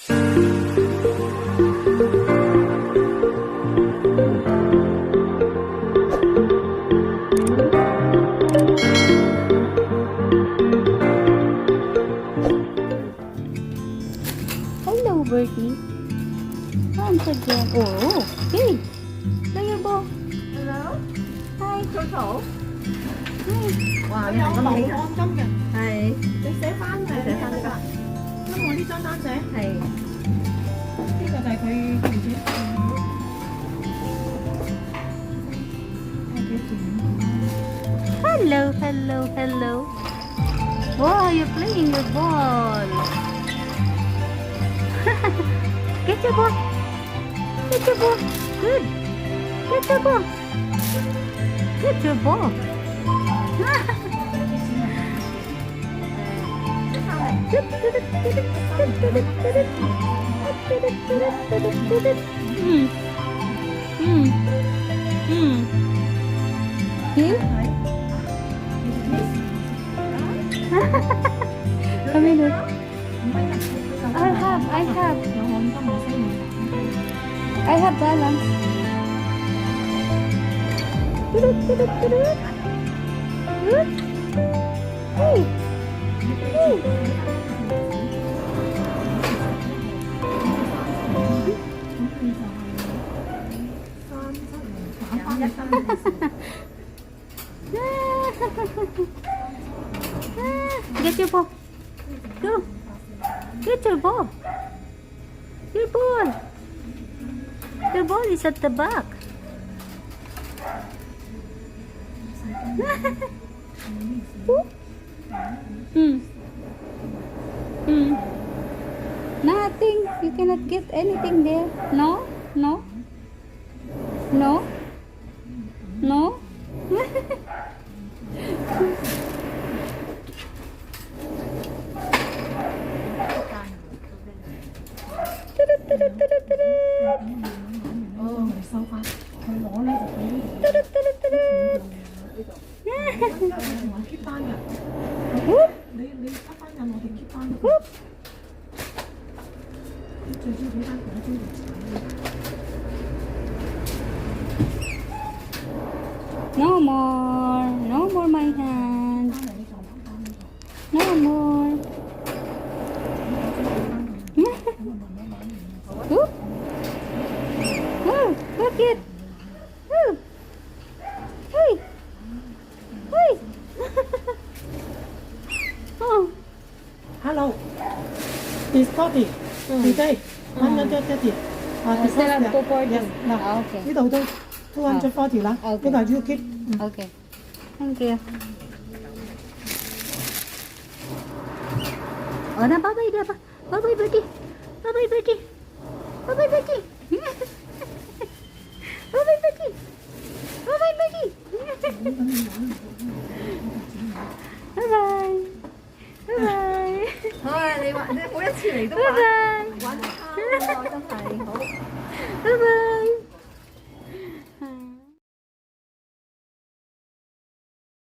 Hello, birdie. Once again. Oh, hey. There you go. Hello? Hi. Turtle? Hi. 哇，你係咁好安心嘅。Hi. 你寫翻呢個，因為我呢張單寫Hi. 呢個就係佢幾錢？Hello, hello, hello. Wow, you're playing with ball. Get your ball. Get your ball. Good. Get your ball. Get your ball. You? Come in. I have balance. Good. Hey. Hey. Get your ball. Go. Get your ball. Your ball. Your ball is at the back. Nothing. You cannot get anything there. No? No? No? No? No more. No more my hand. No more. Oop. Oh, look it. Oh. Hey. Hey. Oh. Hello. It's 40. Today. 130. Still have 240. Yes. Now, Okay. 呢度都 240啦。呢個係 you keep。Okay. Thank you. Oh, na bye-bye dia pa. Bye-bye, Bertie. Bye-bye, Bertie. Bye-bye, Bertie. Bye-bye, Bertie. Bye-bye, Bertie. Bye-bye. Bye-bye. 唉，你每一次嚟都 Bye-bye. 玩得啱喎，真係好。Bye-bye.